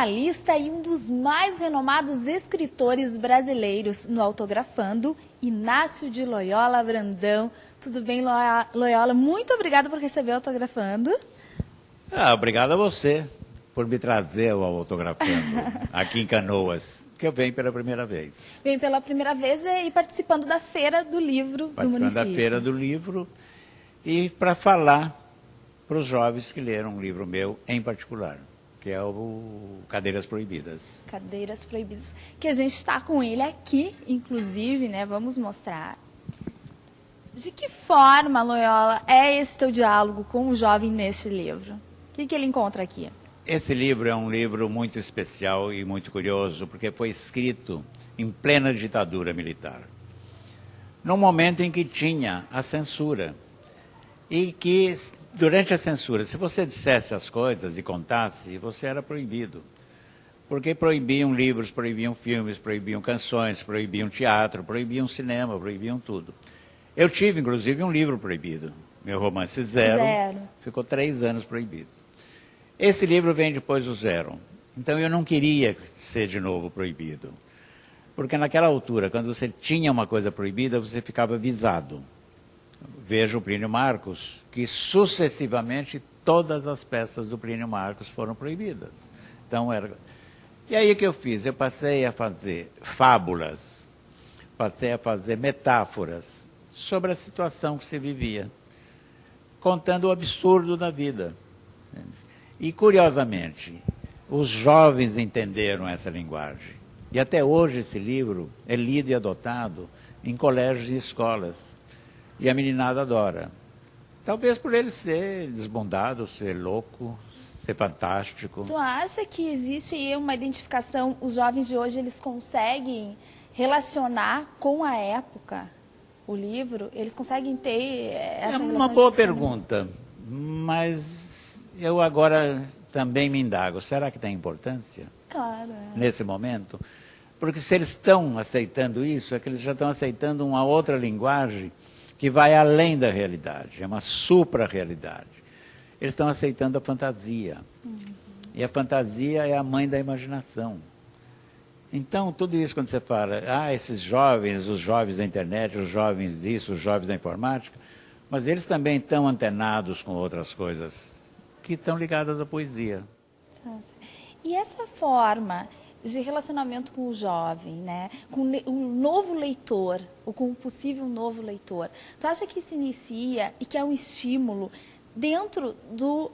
jornalista e um dos mais renomados escritores brasileiros no Autografando, Inácio de Loyola Brandão. Tudo bem, Loyola? Muito obrigada por receber o Autografando. Obrigado a você por me trazer ao Autografando aqui em Canoas, que eu venho pela primeira vez. Vem pela primeira vez e participando da Feira do Livro do município. Participando da Feira do Livro e para falar para os jovens que leram um livro meu em particular, que é o Cadeiras Proibidas. Cadeiras Proibidas, que a gente está com ele aqui, inclusive, né? Vamos mostrar. De que forma, Loyola, é esse teu diálogo com o jovem neste livro? O que ele encontra aqui? Esse livro é um livro muito especial e muito curioso, porque foi escrito em plena ditadura militar. Num momento em que tinha a censura. E que, durante a censura, se você dissesse as coisas e contasse, você era proibido. Porque proibiam livros, proibiam filmes, proibiam canções, proibiam teatro, proibiam cinema, proibiam tudo. Eu tive, inclusive, um livro proibido. Meu romance Zero. Ficou 3 anos proibido. Esse livro vem depois do Zero. Então eu não queria ser de novo proibido. Porque naquela altura, quando você tinha uma coisa proibida, você ficava visado. Veja o Plínio Marcos, que sucessivamente todas as peças do Plínio Marcos foram proibidas. Então, E aí o que eu fiz? Eu passei a fazer fábulas, passei a fazer metáforas sobre a situação que se vivia, contando o absurdo da vida. E, curiosamente, os jovens entenderam essa linguagem. E até hoje esse livro é lido e adotado em colégios e escolas. E a meninada adora. Talvez por ele ser desbundado, ser louco, ser fantástico. Tu acha que existe aí uma identificação, os jovens de hoje, eles conseguem relacionar com a época o livro? Eles conseguem ter essa relação? É uma boa pergunta, mas eu agora também me indago. Será que tem importância? Claro. Nesse momento? Porque se eles estão aceitando isso, é que eles já estão aceitando uma outra linguagem que vai além da realidade, é uma supra-realidade. Eles estão aceitando a fantasia. E a fantasia é a mãe da imaginação. Então, tudo isso quando você fala, esses jovens, os jovens da internet, os jovens disso, os jovens da informática, mas eles também estão antenados com outras coisas que estão ligadas à poesia. E essa forma de relacionamento com o jovem, né? Com um novo leitor, ou com um possível novo leitor, tu acha que se inicia e que é um estímulo dentro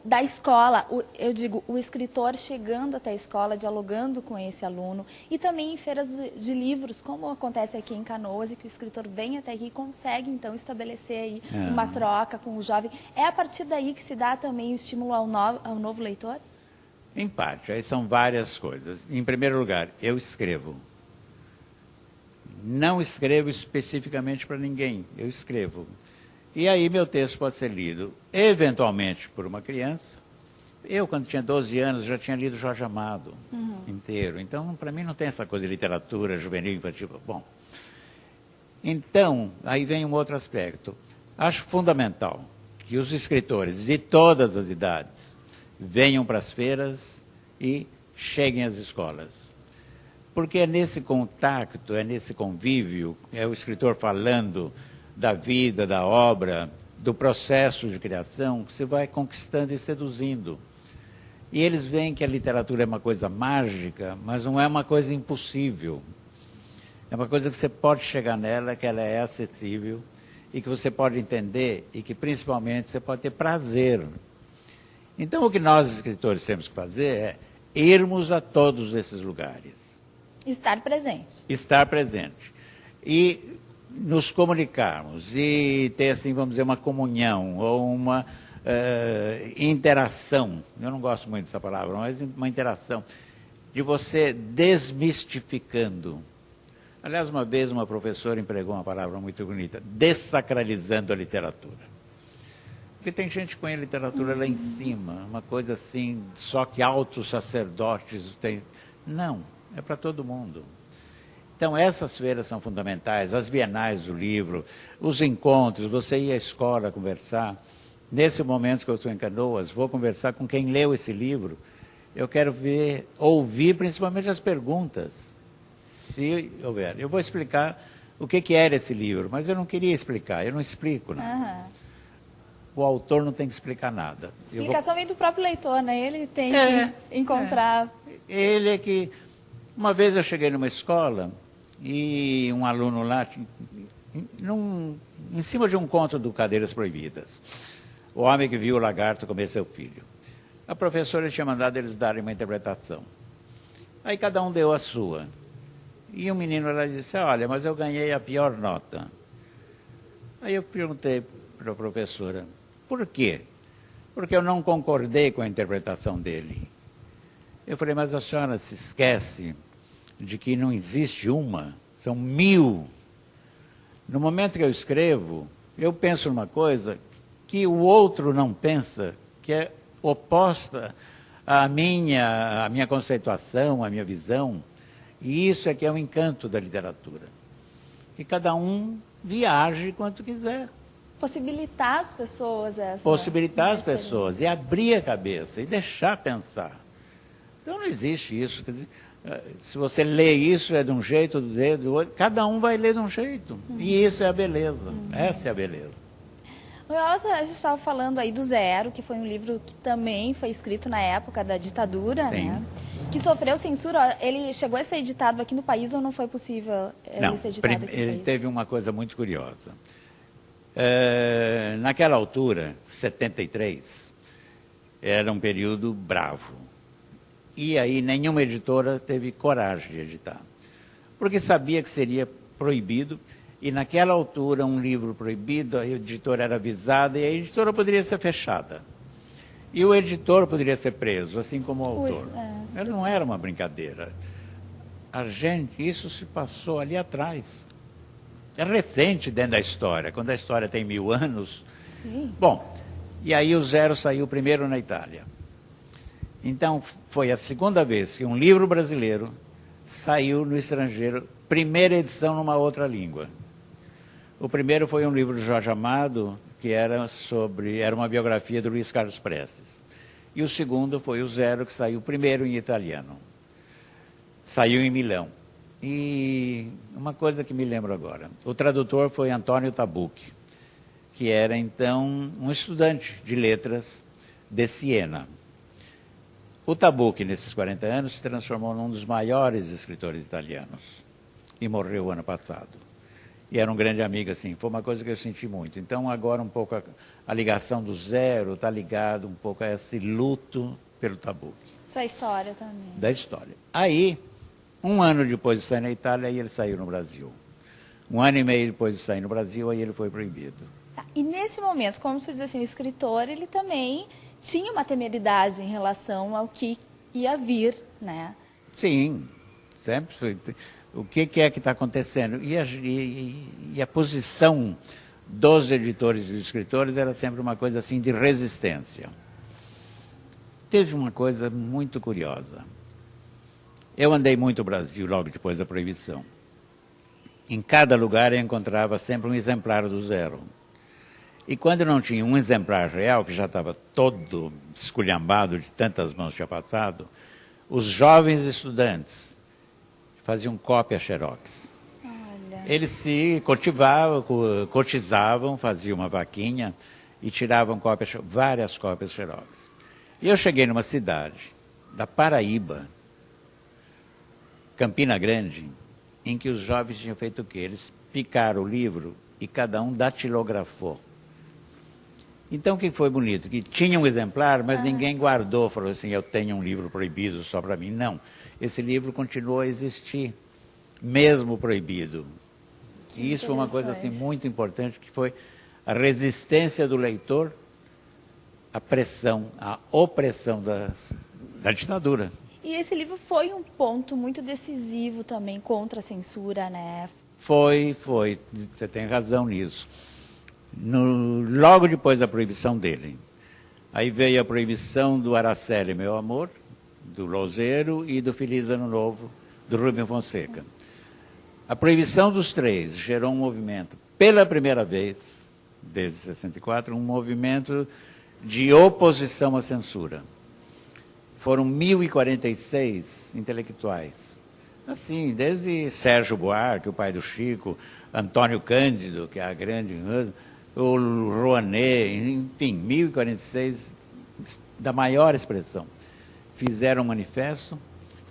da escola, eu digo, o escritor chegando até a escola, dialogando com esse aluno, e também em feiras de livros, como acontece aqui em Canoas, e que o escritor vem até aqui e consegue, então, estabelecer aí uma troca com o jovem. É a partir daí que se dá também o estímulo ao novo leitor? Em parte, aí são várias coisas. Em primeiro lugar, eu escrevo. Não escrevo especificamente para ninguém, eu escrevo. E aí meu texto pode ser lido, eventualmente, por uma criança. Eu, quando tinha 12 anos, já tinha lido Jorge Amado inteiro. Então, para mim, não tem essa coisa de literatura juvenil, infantil. Bom, então, aí vem um outro aspecto. Acho fundamental que os escritores de todas as idades venham para as feiras e cheguem às escolas. Porque é nesse contato, é nesse convívio, é o escritor falando da vida, da obra, do processo de criação, que se vai conquistando e seduzindo. E eles veem que a literatura é uma coisa mágica, mas não é uma coisa impossível. É uma coisa que você pode chegar nela, que ela é acessível, e que você pode entender, e que principalmente você pode ter prazer. Então, o que nós, escritores, temos que fazer é irmos a todos esses lugares. Estar presente. Estar presente. E nos comunicarmos e ter, assim, vamos dizer, uma comunhão ou uma interação. Eu não gosto muito dessa palavra, mas uma interação de você desmistificando. Aliás, uma vez uma professora empregou uma palavra muito bonita, dessacralizando a literatura. Porque tem gente que põe a literatura lá em cima, uma coisa assim, só que altos sacerdotes têm. Não, é para todo mundo. Então, essas feiras são fundamentais, as bienais do livro, os encontros, você ir à escola conversar. Nesse momento que eu estou em Canoas, vou conversar com quem leu esse livro Eu quero ouvir principalmente as perguntas, se houver. Eu vou explicar o que era esse livro, mas eu não queria explicar, eu não explico nada. O autor não tem que explicar nada. A explicação vem do próprio leitor, né? Ele tem que encontrar. Ele é que... Uma vez eu cheguei numa escola e um aluno lá, em cima de um conto do Cadeiras Proibidas, O Homem que Viu o Lagarto Comer Seu Filho. A professora tinha mandado eles darem uma interpretação. Aí cada um deu a sua. E um menino lá disse, olha, mas eu ganhei a pior nota. Aí eu perguntei para a professora, por quê? Porque eu não concordei com a interpretação dele. Eu falei, mas a senhora se esquece de que não existe uma, são 1000. No momento que eu escrevo, eu penso numa coisa que o outro não pensa, que é oposta à minha conceituação, à minha visão. E isso é que é o encanto da literatura. E cada um viaje quanto quiser. Possibilitar as pessoas essa... Possibilitar as pessoas e abrir a cabeça e deixar pensar. Então não existe isso. Quer dizer, se você lê isso é de um jeito, do outro, cada um vai ler de um jeito. E isso é a beleza. Essa é a beleza. A gente estava falando aí do Zero, que foi um livro que também foi escrito na época da ditadura, né? Que sofreu censura. Ele chegou a ser editado aqui no país ou não foi possível ele ser editado aqui no país? Ele teve uma coisa muito curiosa. Naquela altura, 73, era um período bravo. E aí nenhuma editora teve coragem de editar. Porque sabia que seria proibido. E naquela altura, um livro proibido, a editora era avisada e a editora poderia ser fechada. E o editor poderia ser preso, assim como o autor. Ela não era uma brincadeira. Isso se passou ali atrás. É recente dentro da história, quando a história tem 1000 anos. Sim. Bom, e aí o Zero saiu primeiro na Itália. Então, foi a segunda vez que um livro brasileiro saiu no estrangeiro, primeira edição numa outra língua. O primeiro foi um livro de Jorge Amado, que era uma biografia do Luiz Carlos Prestes. E o segundo foi o Zero, que saiu primeiro em italiano. Saiu em Milão. E uma coisa que me lembro agora, o tradutor foi Antônio Tabucchi, que era então um estudante de letras de Siena. O Tabucchi, nesses 40 anos, se transformou num dos maiores escritores italianos e morreu ano passado. E era um grande amigo, assim, foi uma coisa que eu senti muito. Então, agora um pouco a ligação do Zero está ligado um pouco a esse luto pelo Tabucchi. Essa história também. Da história. Aí, um ano depois de sair na Itália, aí ele saiu no Brasil. 1 ano e meio depois de sair no Brasil, aí ele foi proibido. Tá. E nesse momento, como tu diz assim, o escritor, ele também tinha uma temeridade em relação ao que ia vir, né? Sim, sempre foi. O que é que está acontecendo? E a posição dos editores e dos escritores era sempre uma coisa assim de resistência. Teve uma coisa muito curiosa. Eu andei muito o Brasil logo depois da proibição. Em cada lugar eu encontrava sempre um exemplar do Zero. E quando não tinha um exemplar real, que já estava todo esculhambado de tantas mãos que tinha passado, os jovens estudantes faziam cópia xerox. Olha. Eles se cotizavam, faziam uma vaquinha e tiravam várias cópias xerox. E eu cheguei numa cidade da Paraíba, Campina Grande, em que os jovens tinham feito o quê? Eles picaram o livro e cada um datilografou. Então, o que foi bonito? Que tinha um exemplar, mas ninguém guardou, falou assim, eu tenho um livro proibido só para mim. Não, esse livro continuou a existir, mesmo proibido. E isso foi uma coisa assim, muito importante, que foi a resistência do leitor à pressão, à opressão da ditadura. E esse livro foi um ponto muito decisivo também contra a censura, né? Foi, você tem razão nisso. Logo depois da proibição dele, aí veio a proibição do Araceli, Meu Amor, do Louzeiro e do Feliz Ano Novo, do Rubem Fonseca. A proibição dos três gerou um movimento, pela primeira vez, desde 64, um movimento de oposição à censura. foram 1.046 intelectuais. Assim, desde Sérgio Buarque, o pai do Chico, Antônio Cândido, que é a grande, o Rouanet, enfim, 1.046 da maior expressão. Fizeram um manifesto,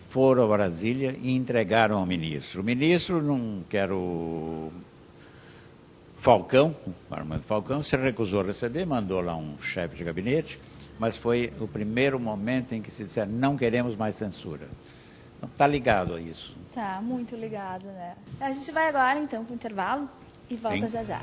foram a Brasília e entregaram ao ministro. O ministro, não quero... Falcão, Armando Falcão, se recusou a receber, mandou lá um chefe de gabinete, mas foi o primeiro momento em que se disseram, não queremos mais censura. Então, está ligado a isso. Tá, muito ligado, né? A gente vai agora, então, para o intervalo e volta Sim. já já.